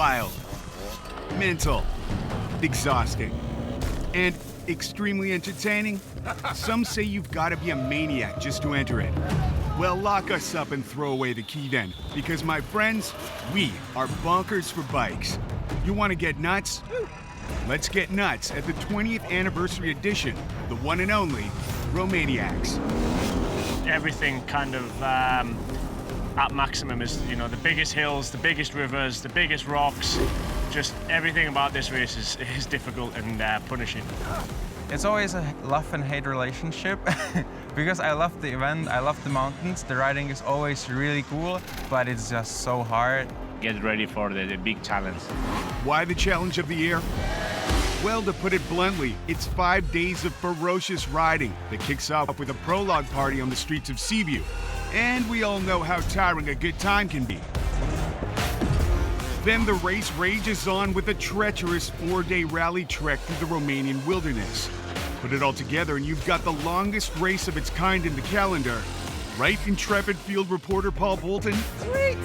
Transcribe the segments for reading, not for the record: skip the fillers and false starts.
wild, mental, exhausting, and extremely entertaining? Some say you've got to be a maniac just to enter it. Well, lock us up and throw away the key then, because my friends, we are bonkers for bikes. You want to get nuts? Let's get nuts at the 20th anniversary edition, the one and only Romaniacs. Everything kind of at maximum is, you know, the biggest hills, the biggest rivers, the biggest rocks. Just everything about this race is difficult and punishing. It's always a love and hate relationship because I love the event, I love the mountains, the riding is always really cool, but it's just so hard. Get ready for the big challenge. Why the challenge of the year? Well, to put it bluntly, it's 5 days of ferocious riding that kicks off with a prologue party on the streets of Sibiu. And we all know how tiring a good time can be. Then the race rages on with a treacherous 4-day rally trek through the Romanian wilderness. Put it all together and you've got the longest race of its kind in the calendar. Right, intrepid field reporter Paul Bolton? Sweet!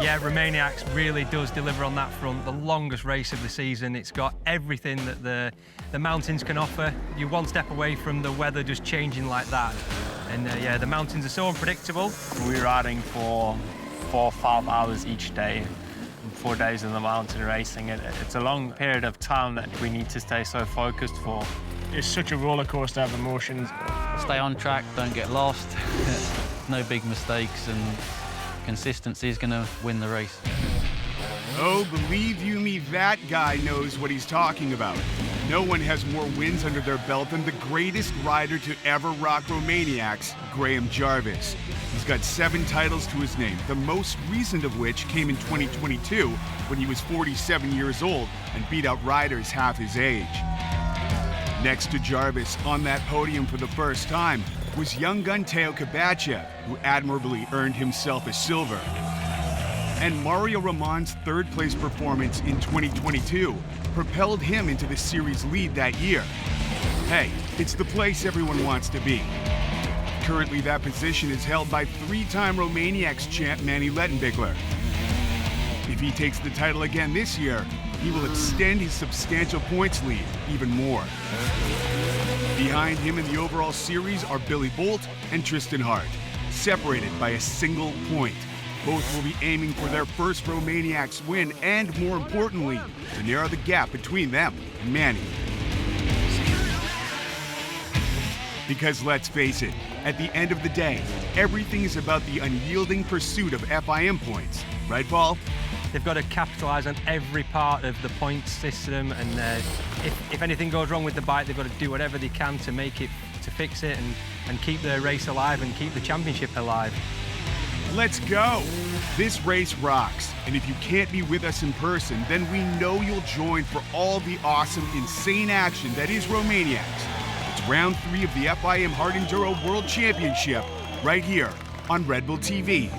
Yeah, Romaniacs really does deliver on that front. The longest race of the season. It's got everything that the mountains can offer. You're one step away from the weather just changing like that. And yeah, the mountains are so unpredictable. We're riding for 4 or 5 hours each day. 4 days in the mountain racing. It's a long period of time that we need to stay so focused for. It's such a roller coaster of emotions. Stay on track, don't get lost. No big mistakes, and consistency is going to win the race. Oh, believe you me, that guy knows what he's talking about. No one has more wins under their belt than the greatest rider to ever rock Romaniacs, Graham Jarvis. He's got 7 titles to his name, the most recent of which came in 2022 when he was 47 years old and beat out riders half his age. Next to Jarvis on that podium for the first time was young gun Teo Kabachev, who admirably earned himself a silver. And Mario Roman's third-place performance in 2022 propelled him into the series lead that year. Hey, it's the place everyone wants to be. Currently, that position is held by 3-time Romaniacs champ Mani Lettenbichler. If he takes the title again this year, he will extend his substantial points lead even more. Behind him in the overall series are Billy Bolt and Tristan Hart, separated by a single point. Both will be aiming for their first Romaniacs win and, more importantly, to narrow the gap between them and Mani. Because let's face it, at the end of the day, everything is about the unyielding pursuit of FIM points. Right, Paul? They've got to capitalise on every part of the points system, and if anything goes wrong with the bike, they've got to do whatever they can to make it, to fix it, and keep the race alive and keep the championship alive. Let's go! This race rocks, and if you can't be with us in person, then we know you'll join for all the awesome, insane action that is Romaniacs. It's round 3 of the FIM Hard Enduro World Championship, right here on Red Bull TV.